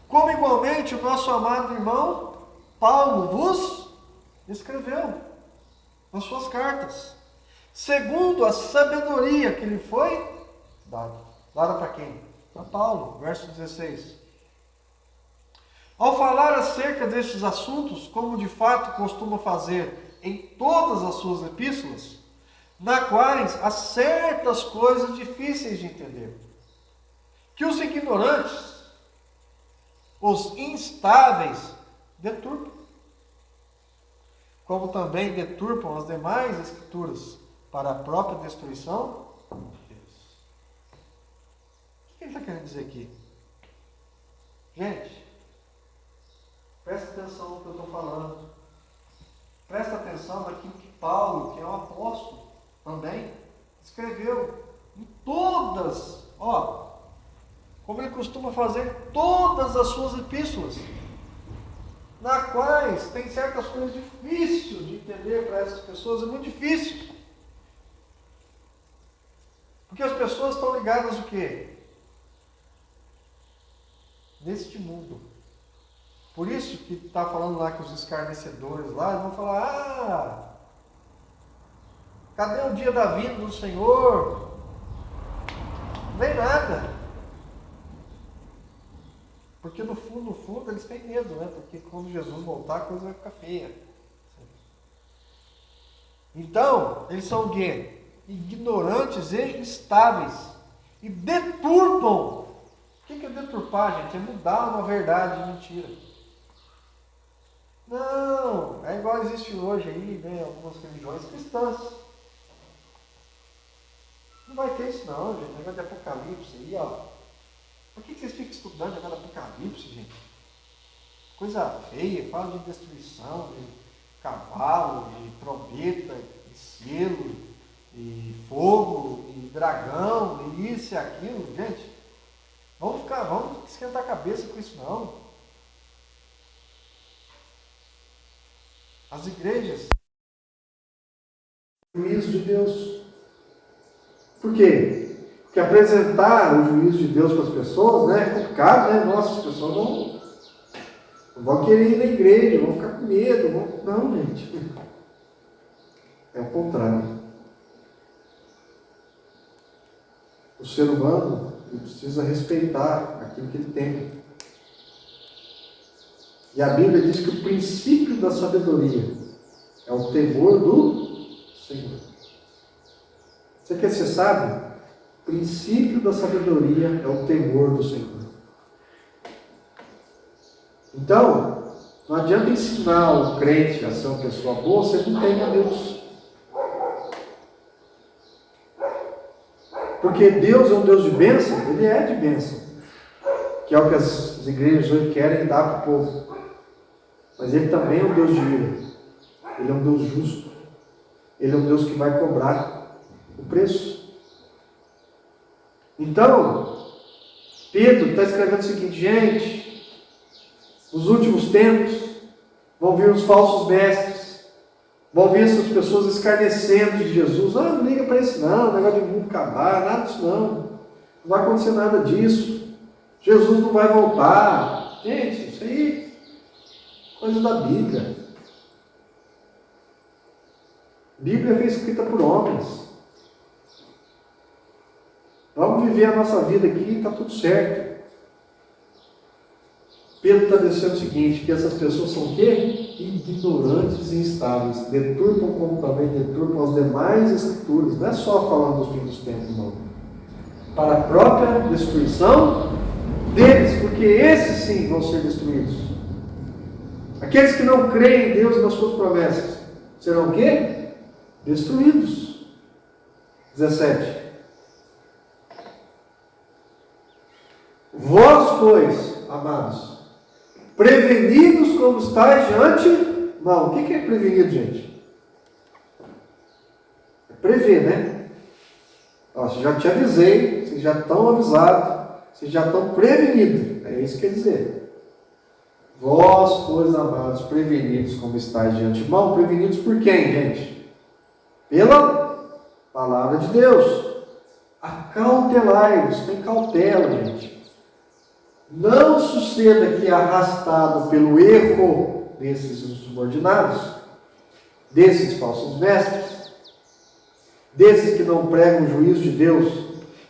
Speaker 1: Como igualmente o nosso amado irmão Paulo vos escreveu nas suas cartas, segundo a sabedoria que lhe foi dada. Dada para quem? Para Paulo, verso 16. Ao falar acerca destes assuntos, como de fato costuma fazer em todas as suas epístolas, na quais há certas coisas difíceis de entender, que os ignorantes, os instáveis, deturpam, como também deturpam as demais escrituras para a própria destruição de Deus. O que ele está querendo dizer aqui? Gente, presta atenção no que eu estou falando. Presta atenção naquilo que Paulo, que é um apóstolo, também escreveu em todas, como ele costuma fazer em todas as suas epístolas, na quais tem certas coisas difíceis de entender para essas pessoas, é muito difícil. Porque as pessoas estão ligadas o quê? Neste mundo. Por isso que está falando lá que os escarnecedores lá, eles vão falar, cadê o dia da vinda do Senhor? Não vem nada. Porque no fundo, eles têm medo, né? Porque quando Jesus voltar, a coisa vai ficar feia. Então, eles são o quê? Ignorantes e instáveis. E deturpam. O que é deturpar, gente? É mudar uma verdade de mentira. Não, é igual existe hoje aí, né? Algumas religiões cristãs. Não vai ter isso não, gente. Negócio de Apocalipse aí, Por que vocês ficam estudando negócio de Apocalipse, gente? Coisa feia, fala de destruição, de cavalo, de trombeta, de selo, de fogo, de dragão, de isso e aquilo, gente. Vamos esquentar a cabeça com isso não. As igrejas, o juízo de Deus. Por quê? Porque apresentar o juízo de Deus para as pessoas, né, é complicado, né? Nossa, as pessoas não vão querer ir na igreja, vão ficar com medo. Não, gente. É o contrário. O ser humano precisa respeitar aquilo que ele tem. E a Bíblia diz que o princípio da sabedoria é o temor do Senhor. Você quer ser sábio? O princípio da sabedoria é o temor do Senhor. Então, não adianta ensinar o crente a ser uma pessoa boa se ele não tem a Deus. Porque Deus é um Deus de bênção, Ele é de bênção. Que é o que as igrejas hoje querem dar para o povo. Mas Ele também é um Deus de ira. Ele é um Deus justo. Ele é um Deus que vai cobrar o preço. Então, Pedro está escrevendo o seguinte, gente, nos últimos tempos vão vir os falsos mestres, vão vir essas pessoas escarnecendo de Jesus. Não liga para isso não, negócio de mundo acabar, nada disso não. Não vai acontecer nada disso. Jesus não vai voltar. Gente, isso aí é coisa da Bíblia. Bíblia foi escrita por homens. Vamos viver a nossa vida aqui e está tudo certo. Pedro está dizendo o seguinte, que essas pessoas são o quê? Ignorantes e instáveis. Deturpam como também deturpam as demais escrituras. Não é só falando dos fins dos tempos, não. Para a própria destruição deles, porque esses sim vão ser destruídos. Aqueles que não creem em Deus e nas suas promessas serão o quê? Destruídos. 17. Vós, pois, amados, prevenidos como estáis de antemão. O que é prevenido, gente? É prever, né? Ó, eu já te avisei, vocês já estão avisados, vocês já estão prevenidos. É isso que quer dizer. Vós, pois, amados, prevenidos como estáis de antemão. Prevenidos por quem, gente? Pela palavra de Deus. Acautelai-vos, tem cautela, gente. Não suceda que, arrastado pelo erro desses subordinados, desses falsos mestres, desses que não pregam o juízo de Deus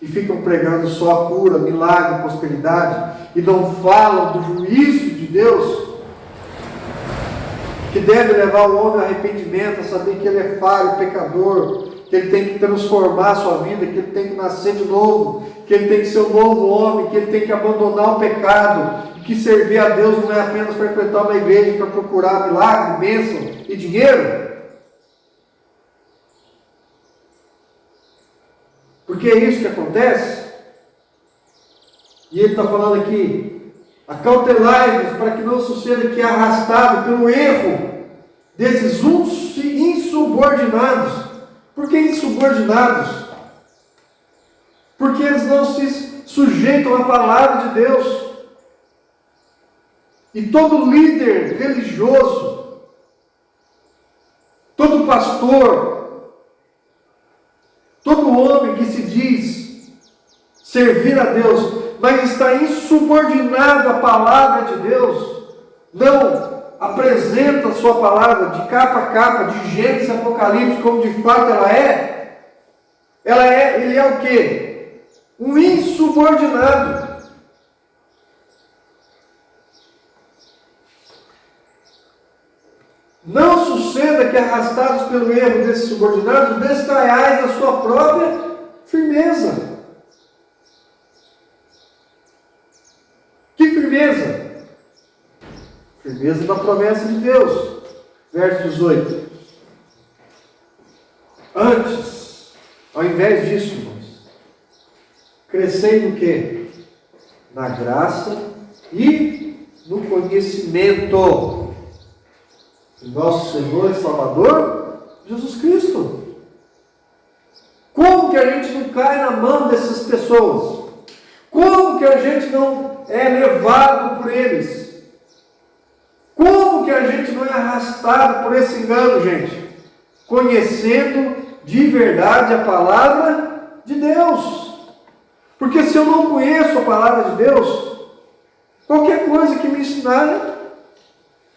Speaker 1: e ficam pregando só a cura, milagre, prosperidade, e não falam do juízo de Deus, que deve levar o homem ao arrependimento, a saber que ele é falho, pecador, que ele tem que transformar a sua vida, que ele tem que nascer de novo, que ele tem que ser um novo homem, que ele tem que abandonar o pecado, e que servir a Deus não é apenas frequentar uma igreja para procurar milagre, bênção e dinheiro. Porque é isso que acontece. E ele está falando aqui: acautelai-vos para que não suceda que, arrastado pelo erro desses insubordinados. Por que insubordinados? Porque eles não se sujeitam à palavra de Deus. E todo líder religioso, todo pastor, todo homem que se diz servir a Deus, mas está insubordinado à palavra de Deus, não apresenta a sua palavra de capa a capa, de Gênesis a Apocalipse, como de fato ela é. Ele é o quê? Um insubordinado. Não suceda que, arrastados pelo erro desses subordinados, destraiais a sua própria firmeza. Que firmeza? Firmeza da promessa de Deus. Verso 18. Antes, ao invés disso, irmãos, crescei no quê? Na graça e no conhecimento do nosso Senhor e Salvador, Jesus Cristo. Como que a gente não cai na mão dessas pessoas? Como que a gente não é levado por eles? Como que a gente não é arrastado por esse engano, gente? Conhecendo de verdade a palavra de Deus. Porque se eu não conheço a palavra de Deus, qualquer coisa que me ensinarem,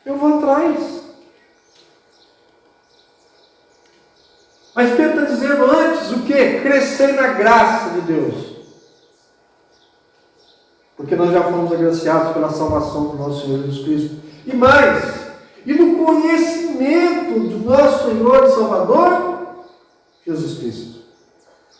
Speaker 1: eu vou atrás. Mas Pedro está dizendo antes o quê? Crescer na graça de Deus. Porque nós já fomos agraciados pela salvação do nosso Senhor Jesus Cristo. E mais, e no conhecimento do nosso Senhor e Salvador, Jesus Cristo.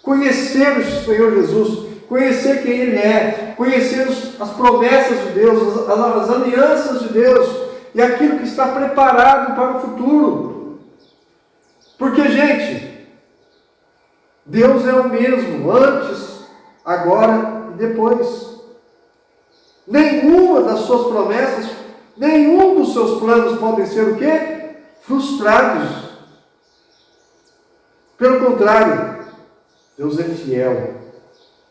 Speaker 1: Conhecer o Senhor Jesus, conhecer quem Ele é, conhecer as promessas de Deus, as alianças de Deus, e aquilo que está preparado para o futuro. Porque, gente, Deus é o mesmo, antes, agora e depois. Nenhuma das suas promessas, nenhum dos seus planos podem ser o quê? Frustrados. Pelo contrário, Deus é fiel.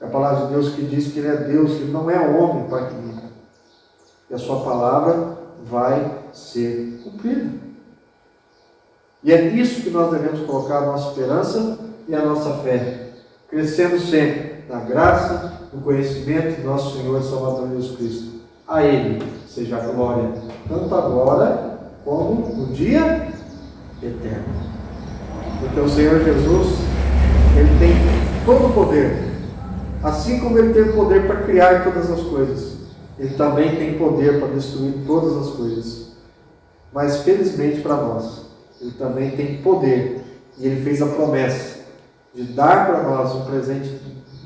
Speaker 1: É a palavra de Deus que diz que Ele é Deus, que Ele não é homem para que minta. E a sua palavra vai ser cumprida. E é nisso que nós devemos colocar a nossa esperança e a nossa fé. Crescendo sempre na graça, no conhecimento do nosso Senhor e Salvador Jesus Cristo. A Ele seja a glória, tanto agora como no dia eterno. Porque o Senhor Jesus, Ele tem todo o poder. Assim como Ele tem o poder para criar todas as coisas, Ele também tem poder para destruir todas as coisas. Mas felizmente para nós, Ele também tem poder. E Ele fez a promessa de dar para nós um presente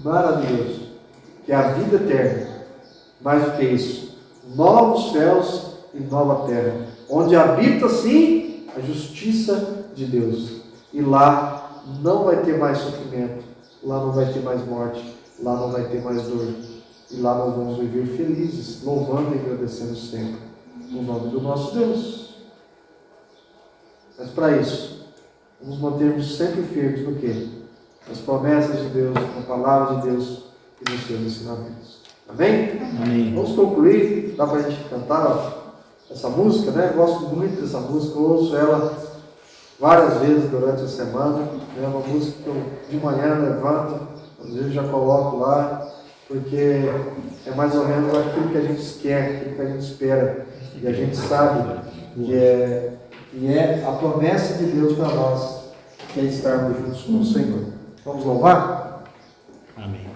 Speaker 1: maravilhoso, que é a vida eterna. Mais do que isso, novos céus e nova terra, onde habita sim a justiça de Deus. E lá não vai ter mais sofrimento, lá não vai ter mais morte, lá não vai ter mais dor. E lá nós vamos viver felizes, louvando e agradecendo sempre. no nome do nosso Deus. Mas para isso, nos mantermos sempre firmes no quê? Nas promessas de Deus, na palavra de Deus e nos seus ensinamentos. Amém?
Speaker 2: Amém.
Speaker 1: Vamos concluir. Dá para a gente cantar essa música, né? Eu gosto muito dessa música, eu ouço ela várias vezes durante a semana. É uma música que eu de manhã levanto, às vezes já coloco lá, porque é mais ou menos aquilo que a gente quer, aquilo que a gente espera. E a gente sabe que é a promessa de Deus para nós, que é estarmos juntos com o Senhor. Vamos louvar?
Speaker 2: Amém.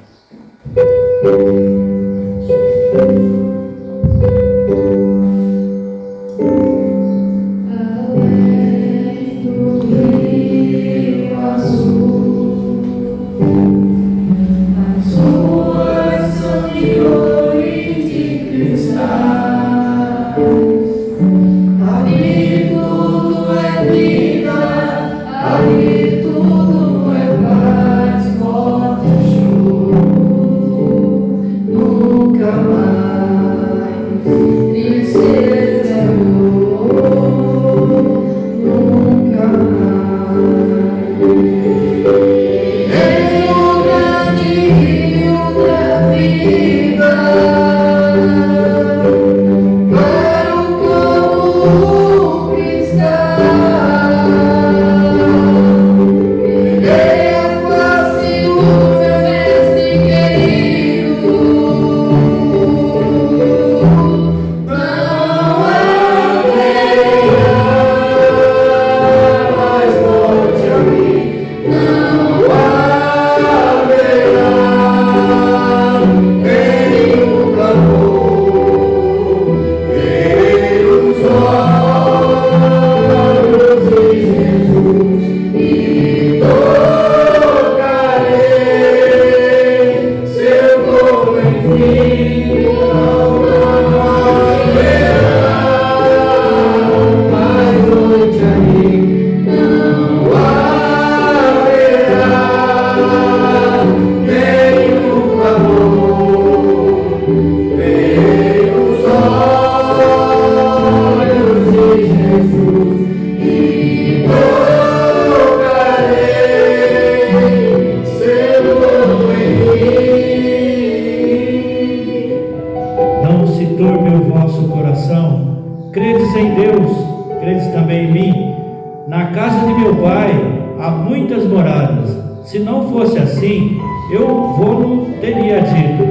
Speaker 4: Se não fosse assim, eu vou teria dito,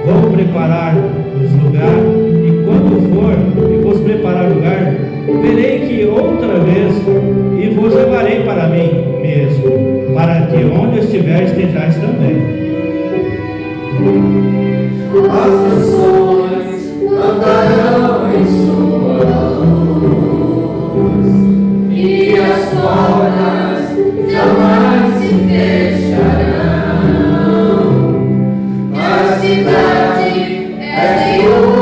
Speaker 4: vou preparar os lugares, e quando for e vos preparar lugar, verei que outra vez e vos levarei para mim mesmo, para que onde estiver estejais também.
Speaker 6: As nações andarão em sua luz, e as portas jamais se fecharão. A cidade é de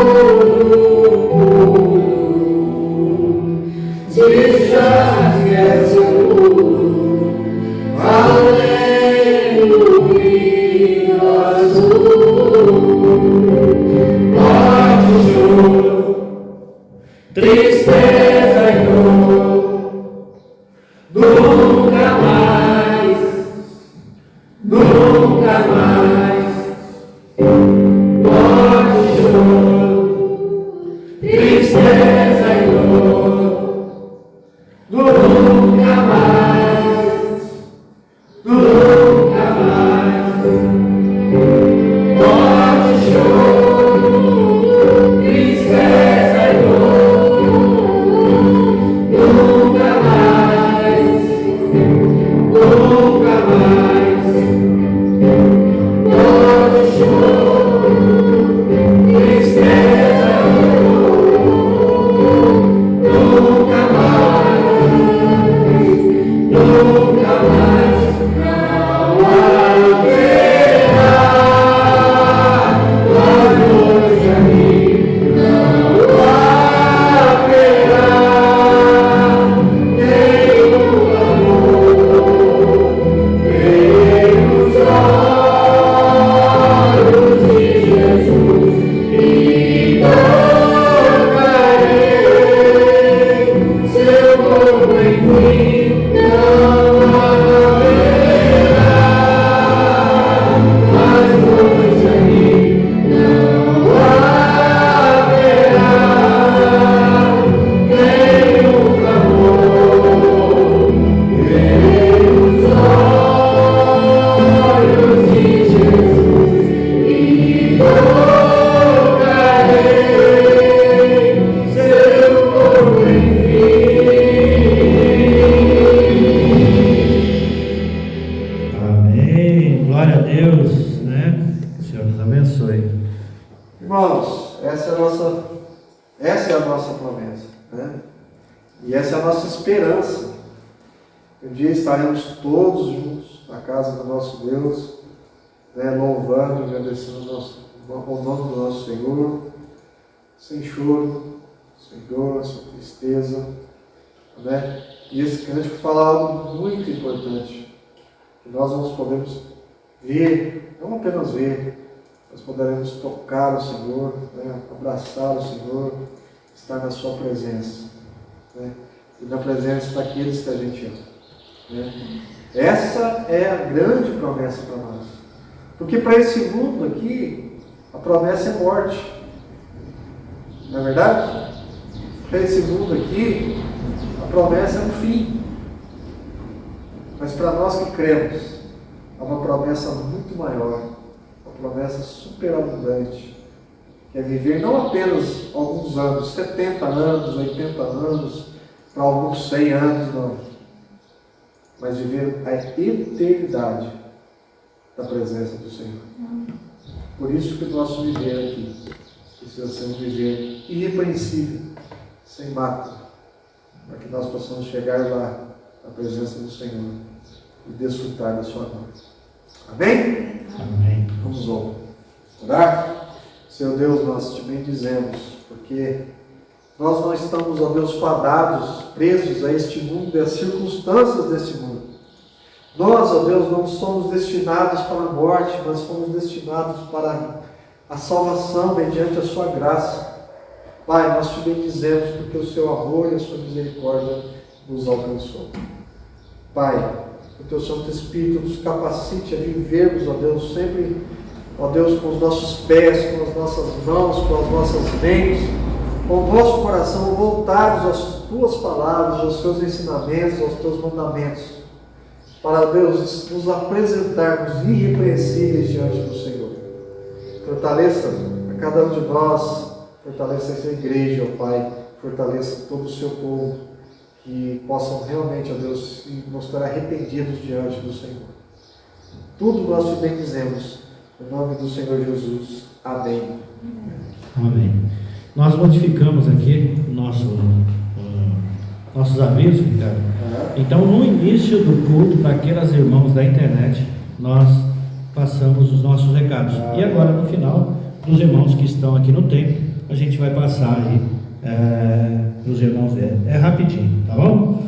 Speaker 1: essa é a nossa promessa, né? E essa é a nossa esperança. Um dia estaremos todos juntos na casa do nosso Deus, né, louvando, agradecendo o nome do nosso Senhor, sem choro, sem dor, sem tristeza, né? E esse cântico fala algo muito importante, que nós não podemos ver, não apenas ver, nós poderemos tocar o Senhor, né, abraçar o Senhor, estar na sua presença, né, e na presença daqueles que a gente ama, né. Essa é a grande promessa para nós, porque para esse mundo aqui a promessa é morte, não é verdade? Para esse mundo aqui a promessa é o fim, mas para nós que cremos há uma promessa muito maior, uma promessa superabundante, que é viver não apenas alguns anos, 70 anos, 80 anos, para alguns 100 anos, não, mas viver a eternidade da presença do Senhor. Por isso que o nosso viver aqui precisa ser um viver irrepreensível, sem mácula, para que nós possamos chegar lá na presença do Senhor e desfrutar da sua glória. Amém?
Speaker 4: Amém.
Speaker 1: Vamos orar. Senhor Deus, nós te bendizemos, porque nós não estamos, ó Deus, fadados, presos a este mundo e às circunstâncias deste mundo. Nós, ó Deus, não somos destinados para a morte, mas fomos destinados para a salvação mediante a sua graça. Pai, nós te bendizemos porque o seu amor e a sua misericórdia nos alcançou. Pai, que o teu Santo Espírito nos capacite a vivermos, ó Deus, sempre, ó Deus, com os nossos pés, com as nossas mãos, com as nossas mentes, com o nosso coração voltados às tuas palavras, aos teus ensinamentos, aos teus mandamentos, para, Deus, nos apresentarmos irrepreensíveis diante do Senhor. Fortaleça a cada um de nós, fortaleça essa igreja, ó Pai, fortaleça todo o seu povo, que possam realmente, ó Deus, se mostrar arrependidos diante do Senhor. Tudo nós te bendizemos, em nome do Senhor Jesus. Amém.
Speaker 4: Amém. Nós modificamos aqui nossos avisos, Ricardo. Então, no início do culto, para aqueles irmãos da internet, nós passamos os nossos recados. E agora, no final, para os irmãos que estão aqui no templo, a gente vai passar aí para os irmãos dele. É rapidinho, tá bom?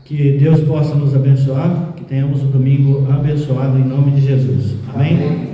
Speaker 4: Que Deus possa nos abençoar, que tenhamos um domingo abençoado em nome de Jesus. Amém?